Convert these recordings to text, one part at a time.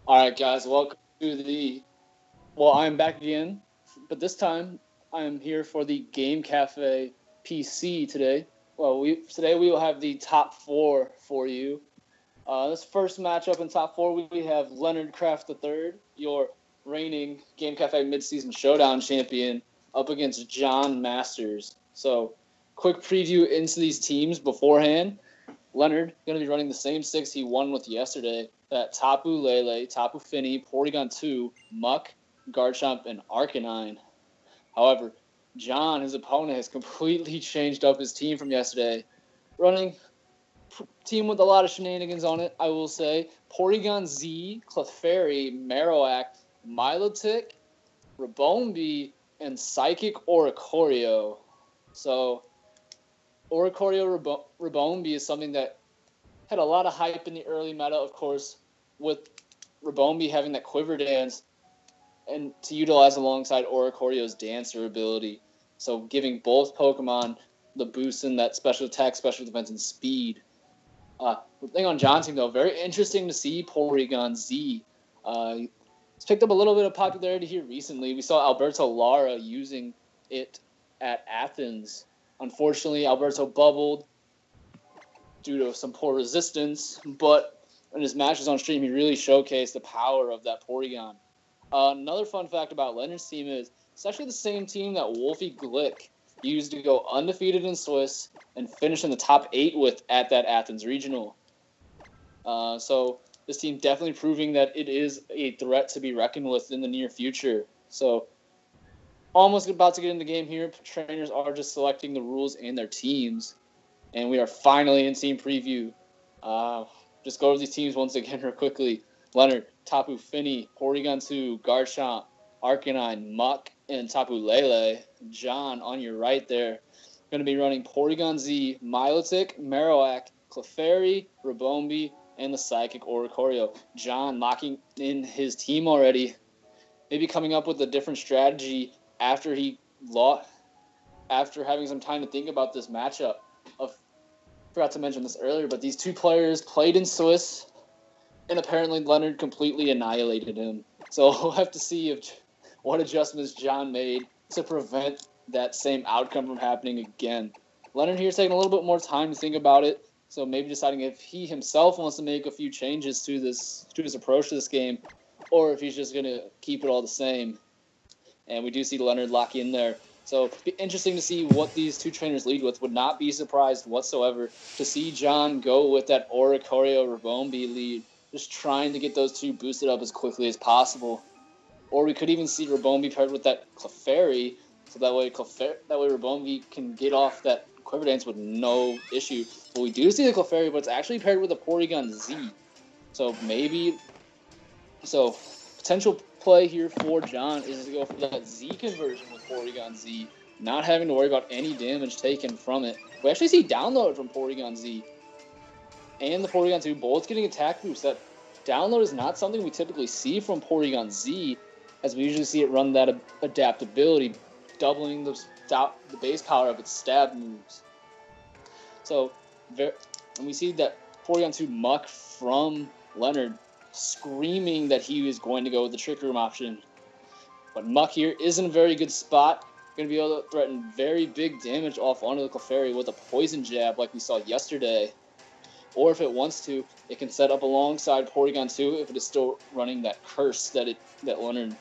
All right, guys, welcome to Well, I'm back again, but this time I'm here for the Game Cafe PC today. Today we will have the top four for you. This first matchup in top four, we have Leonard Craft III, your reigning Game Cafe Midseason Showdown champion, up against John Masters. So, quick preview into these teams beforehand. Leonard going to be running the same six he won with yesterday. That Tapu Lele, Tapu Fini, Porygon-Z, Muck, Garchomp, and Arcanine. However, John, his opponent, has completely changed up his team from yesterday. Running team with a lot of shenanigans on it, I will say. Porygon-Z, Clefairy, Marowak, Milotic, Ribombee, and Psychic Oricorio. So, Oricorio-Ribombee is something that had a lot of hype in the early meta, of course, with Ribombee having that quiver dance and to utilize alongside Oricorio's dancer ability. So giving both Pokemon the boost in that special attack, special defense, and speed. The thing on John's team, though, very interesting to see Porygon-Z. It's picked up a little bit of popularity here recently. We saw Alberto Lara using it at Athens. Unfortunately, Alberto bubbled due to some poor resistance, but in his matches on stream, he really showcased the power of that Porygon. Another fun fact about Leonard's team is it's actually the same team that Wolfie Glick used to go undefeated in Swiss and finish in the top 8 with at that Athens regional. So this team definitely proving that it is a threat to be reckoned with in the near future. So almost about to get in the game here. Trainers are just selecting the rules and their teams. And we are finally in team preview. Just go over these teams once again real quickly. Leonard, Tapu Fini, Porygon-Z, Garchomp, Arcanine, Muck, and Tapu Lele. John, on your right there, going to be running Porygon-Z, Milotic, Marowak, Clefairy, Ribombee, and the Psychic Oricorio. John locking in his team already. Maybe coming up with a different strategy after having some time to think about this matchup. Forgot to mention this earlier, but these two players played in Swiss, and apparently Leonard completely annihilated him. So we'll have to see what adjustments John made to prevent that same outcome from happening again. Leonard here's taking a little bit more time to think about it, so maybe deciding if he himself wants to make a few changes to his approach to this game, or if he's just going to keep it all the same. And we do see Leonard lock in there. So it'd be interesting to see what these two trainers lead with. Would not be surprised whatsoever to see John go with that Oricorio-Ribombee lead, just trying to get those two boosted up as quickly as possible. Or we could even see Ribombee paired with that Clefairy, so that way Ribombee can get off that Quiver Dance with no issue. But we do see the Clefairy, but it's actually paired with a Porygon-Z. So potential play here for John is to go for that Z conversion with Porygon-Z, not having to worry about any damage taken from it. We actually see download from Porygon-Z and the Porygon-Z both getting attack boosts. That download is not something we typically see from Porygon-Z, as we usually see it run that adaptability, doubling the base power of its stab moves. So, and we see that Porygon-Z Muck from Leonard screaming that he was going to go with the Trick Room option. But Muck here is in a very good spot. Going to be able to threaten very big damage off onto the Clefairy with a Poison Jab like we saw yesterday. Or if it wants to, it can set up alongside Porygon-Z if it is still running that curse that Leonard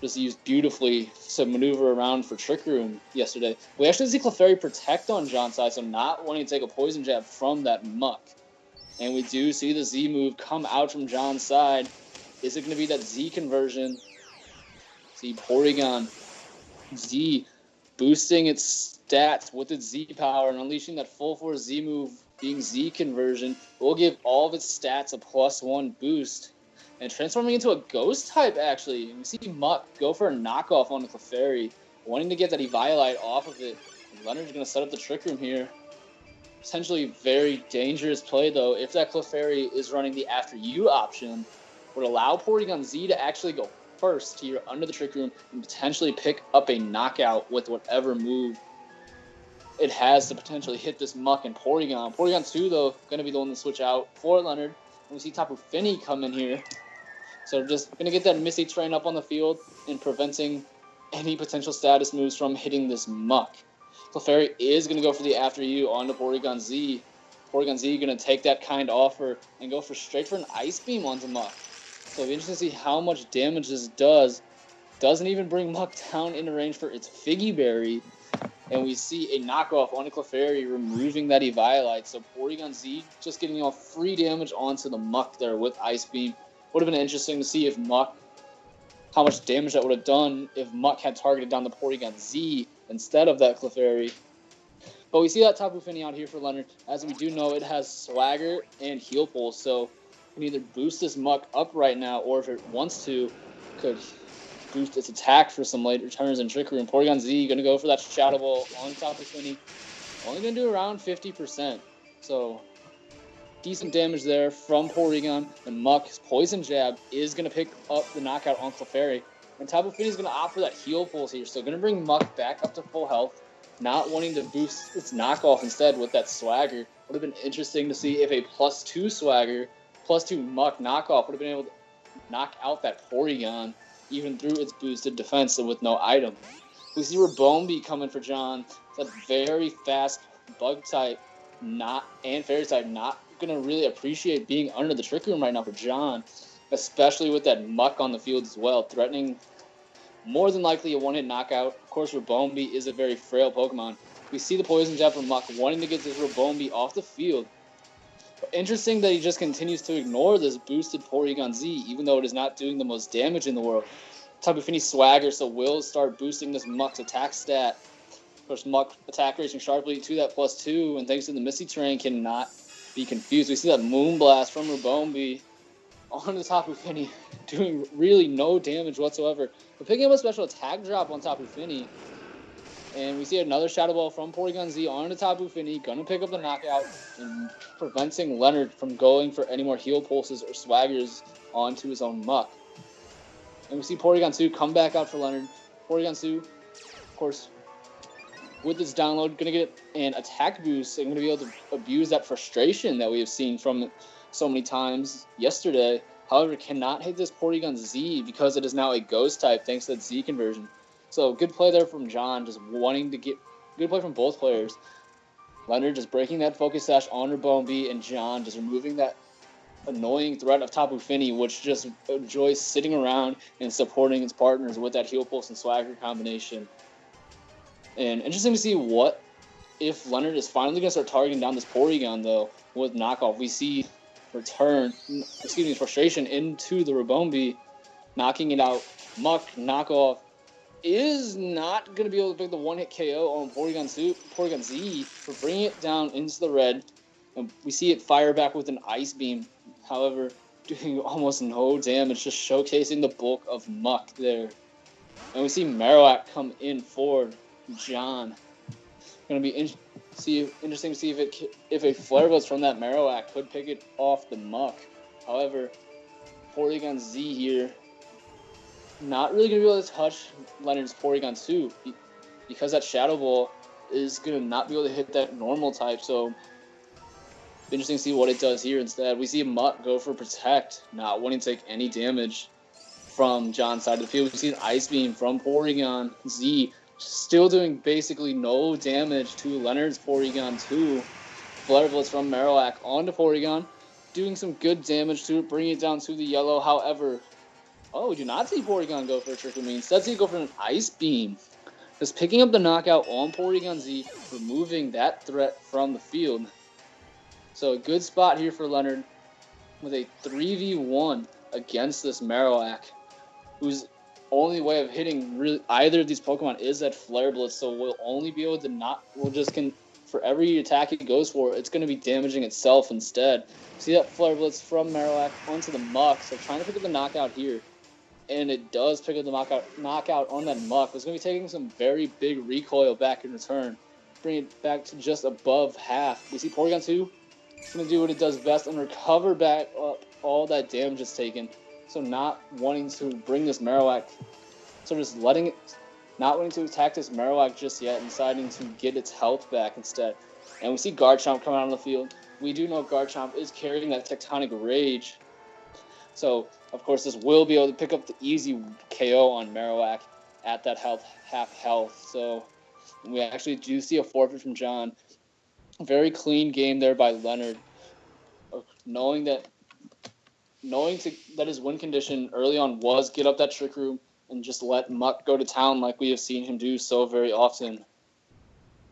just used beautifully to maneuver around for Trick Room yesterday. We actually see Clefairy protect on John's side, so not wanting to take a Poison Jab from that Muck. And we do see the Z move come out from John's side. Is it going to be that Z conversion? See Porygon-Z boosting its stats with its Z power and unleashing that full force Z move being Z conversion. Will give all of its stats a +1 boost. And transforming into a ghost type, actually. And we see Muck go for a knockoff on the Clefairy, wanting to get that Eviolite off of it. And Leonard's going to set up the Trick Room here. Potentially very dangerous play, though, if that Clefairy is running the After You option, would allow Porygon-Z to actually go first here under the Trick Room and potentially pick up a knockout with whatever move it has to potentially hit this Muck and Porygon. Porygon-Z, though, going to be the one to switch out for Leonard. And we see Tapu Fini come in here So just going to get that Misty Terrain up on the field and preventing any potential status moves from hitting this Muck. Clefairy is going to go for the After You on the Porygon-Z. Porygon-Z going to take that kind offer and go straight for an Ice Beam onto Muck. So it'll be interesting to see how much damage this does. Doesn't even bring Muck down into range for its Figgy Berry. And we see a knockoff on the Clefairy, removing that Eviolite. So Porygon-Z just getting off free damage onto the Muck there with Ice Beam. Would have been interesting to see if Muck, how much damage that would have done if Muck had targeted down the Porygon-Z instead of that Clefairy. But we see that Tapu Fini out here for Leonard. As we do know, it has Swagger and Heal Pulse. So it can either boost this Muck up right now, or if it wants to, could boost its attack for some late returns and trickery. And Porygon-Z going to go for that Shadow Ball on Tapu Fini. Only going to do around 50%. So decent damage there from Porygon. And Muck's Poison Jab is going to pick up the knockout on Clefairy. And Tapu Fini is going to opt for that Heal Pulse here. So going to bring Muck back up to full health. Not wanting to boost its knockoff instead with that Swagger. Would have been interesting to see if a +2 Swagger, +2 Muck knockoff would have been able to knock out that Porygon, even through its boosted defense and with no item. We see Ribombee coming for John. That very fast bug type and fairy type not going to really appreciate being under the Trick Room right now for John, especially with that Muck on the field as well, threatening more than likely a one-hit knockout. Of course, Ribombee is a very frail Pokemon. We see the Poison Jab from Muck wanting to get this Ribombee off the field. But interesting that he just continues to ignore this boosted Porygon-Z, even though it is not doing the most damage in the world. Tapu Fini Swagger, so will start boosting this Muck's attack stat. Of course, Muck attack racing sharply to that +2, and thanks to the Misty Terrain, cannot be confused. We see that Moonblast from Ribombee on the Tapu Fini, doing really no damage whatsoever. But picking up a special attack drop on Tapu Fini. And we see another Shadow Ball from Porygon-Z on the Tapu Fini, gonna pick up the knockout and preventing Leonard from going for any more Heal Pulses or Swaggers onto his own Muck. And we see Porygon-Z come back out for Leonard. Porygon-Z, of course, with its download, gonna get an attack boost and gonna be able to abuse that frustration that we have seen from it so many times yesterday. However, cannot hit this Porygon-Z because it is now a Ghost type thanks to that Z conversion. So good play there from John, just wanting to get good play from both players. Leonard just breaking that Focus Sash on Ribombee, and John just removing that annoying threat of Tapu Fini, which just enjoys sitting around and supporting its partners with that Heal Pulse and Swagger combination. And interesting to see what if Leonard is finally going to start targeting down this Porygon, though, with knockoff. We see frustration into the Ribombee, knocking it out. Muck knockoff is not going to be able to pick the one-hit KO on Porygon-Z for bringing it down into the red. And we see it fire back with an Ice Beam, however, doing almost no damage, just showcasing the bulk of Muck there. And we see Marowak come in for John. Going to be interesting to see if a Flare Blitz from that Marowak could pick it off the Muck. However, Porygon-Z here, not really going to be able to touch Leonard's Porygon-Z because that Shadow Ball is going to not be able to hit that normal type. So, interesting to see what it does here instead. We see Muck go for Protect, not wanting to take any damage from John's side of the field. We see an Ice Beam from Porygon-Z, still doing basically no damage to Leonard's Porygon-Z. Flare Blitz from Marowak onto Porygon, doing some good damage to it, bringing it down to the yellow. However, we do not see Porygon go for a Trick Room. Instead, see it go for an Ice Beam. Just picking up the knockout on Porygon-Z, removing that threat from the field. So a good spot here for Leonard with a 3v1 against this Marowak, whose only way of hitting really either of these Pokemon is that Flare Blitz. So we'll only be able to for every attack it goes for, it's going to be damaging itself instead. See that Flare Blitz from Marowak onto the Muck. So trying to pick up the knockout here. And it does pick up the knockout on that Muck. It's going to be taking some very big recoil back in return. Bring it back to just above half. We see Porygon-Z going to do what it does best and recover back up all that damage it's taken. So not wanting to bring this Marowak, so just not wanting to attack this Marowak just yet, and deciding to get its health back instead. And we see Garchomp coming out on the field. We do know Garchomp is carrying that Tectonic Rage. So Of course, this will be able to pick up the easy KO on Marowak at that half health. So we actually do see a forfeit from John. Very clean game there by Leonard. Knowing that his win condition early on was get up that Trick Room and just let Muck go to town like we have seen him do so very often.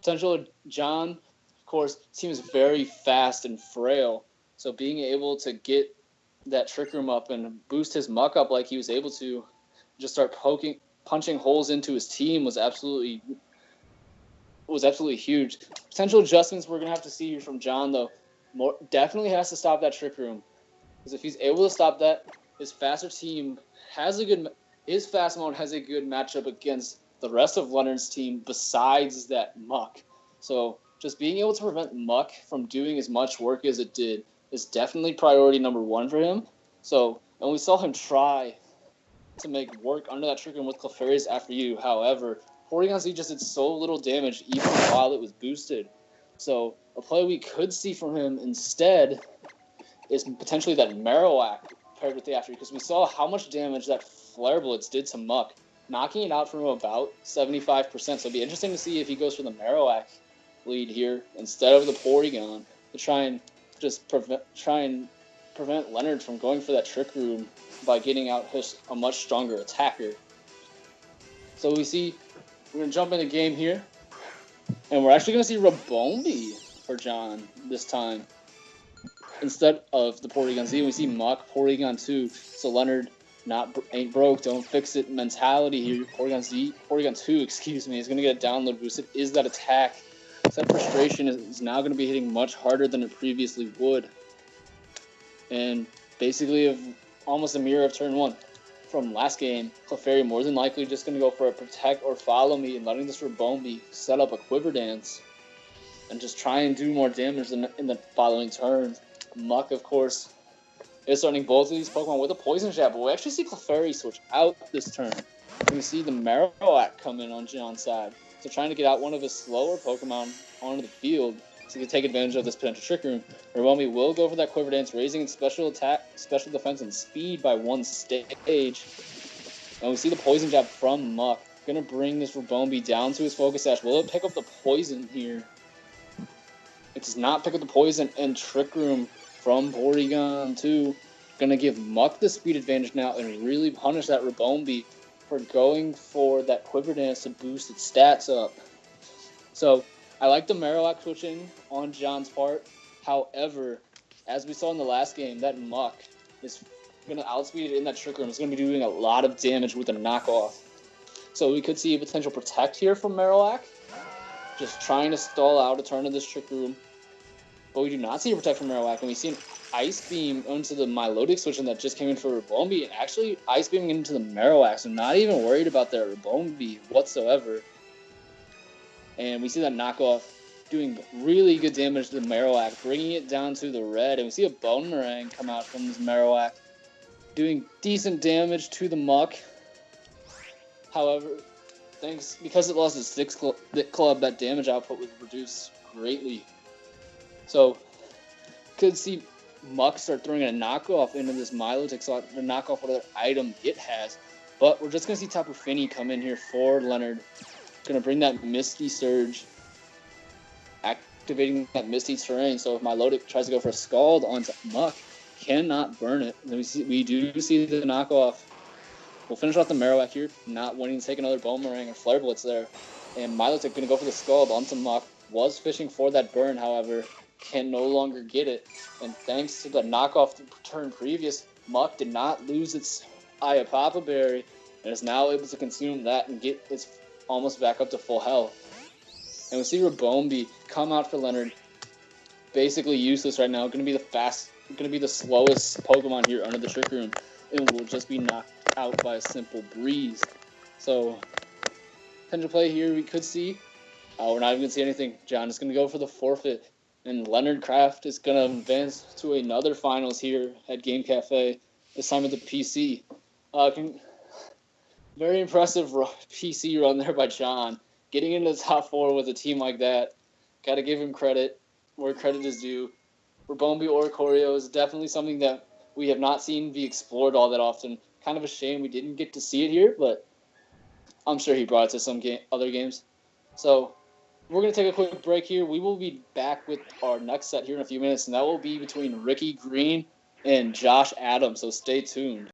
Potential John, of course, seems very fast and frail. So being able to get that Trick Room up and boost his Muck up like he was able to, just start punching holes into his team was absolutely huge. Potential adjustments we're going to have to see here from John, though. Definitely has to stop that Trick Room. Because if he's able to stop that, his faster team his fast mode has a good matchup against the rest of Leonard's team besides that Muck. So just being able to prevent Muck from doing as much work as it did is definitely priority number one for him. So, and we saw him try to make work under that Trick Room with Clefairy's After You. However, Porygon-Z just did so little damage even while it was boosted. So a play we could see from him instead is potentially that Marowak paired with the After You, because we saw how much damage that Flare Blitz did to Muck, knocking it out from about 75%. So it'd be interesting to see if he goes for the Marowak lead here instead of the Porygon to try and prevent Leonard from going for that Trick Room by getting out a much stronger attacker. So we're going to jump in the game here, and we're actually going to see Ribombee for John this time instead of the Porygon-Z. We see Muck, Porygon-2, so Leonard ain't broke, don't fix it mentality here. Porygon-2, is going to get a download boost. It is that attack. So that frustration is now going to be hitting much harder than it previously would. And basically almost a mirror of turn one from last game. Clefairy more than likely just going to go for a protect or follow me and letting this Ribombee set up a Quiver Dance and just try and do more damage in the following turn. Muck, of course, is starting both of these Pokemon with a Poison Jab, but we actually see Clefairy switch out this turn. We see the Marowak come in on John's side. So trying to get out one of his slower Pokemon onto the field so he can take advantage of this potential Trick Room. Ribombee will go for that Quiver Dance, raising its special attack, special defense, and speed by one stage. And we see the Poison Jab from Muck. Going to bring this Ribombee down to his Focus Sash. Will it pick up the Poison here? It does not pick up the Poison, and Trick Room from Porygon-2. Going to give Muck the speed advantage now and really punish that Ribombee for going for that Quiver Dance to boost its stats up. So I like the Marowak switching on John's part. However, as we saw in the last game, that Muck is going to outspeed it in that Trick Room. It's going to be doing a lot of damage with a knockoff. So we could see a potential protect here from Marowak, just trying to stall out a turn of this Trick Room. But we do not see a protect from Marowak, and we see an Ice Beam onto the Milotic switch that just came in for Ribombee, and actually Ice Beaming into the Marowak, so not even worried about their Ribombee whatsoever. And we see that knockoff doing really good damage to the Marowak, bringing it down to the red, and we see a Boomerang come out from this Marowak, doing decent damage to the Muck. However, because it lost its Six Club, that damage output was reduced greatly. So, could see Muck start throwing a knockoff into this Milotic slot to knock off whatever item it has. But we're just going to see Tapu Fini come in here for Leonard. Going to bring that Misty Surge, activating that Misty Terrain. So if Milotic tries to go for a Scald onto Muck, cannot burn it. And we do see the knockoff. We'll finish off the Marowak here, not wanting to take another Boomerang or Flare Blitz there. And Milotic going to go for the Scald onto Muck. Was fishing for that burn, however, can no longer get it. And thanks to the knockoff turn previous, Muck did not lose its Papa Berry and is now able to consume that and get its almost back up to full health. And we see Ribombee come out for Leonard. Basically useless right now. Going to be the slowest Pokemon here under the Trick Room, and will just be knocked out by a simple Breeze. So, potential play here we could see. We're not even going to see anything. John is going to go for the forfeit, and Leonard Craft is going to advance to another finals here at Game Cafe, this time at the PC. Very impressive PC run there by John. Getting into the top four with a team like that, got to give him credit where credit is due. Ribombee Oricorio is definitely something that we have not seen be explored all that often. Kind of a shame we didn't get to see it here, but I'm sure he brought it to some other games. So we're going to take a quick break here. We will be back with our next set here in a few minutes, and that will be between Ricky Green and Josh Adams, so stay tuned.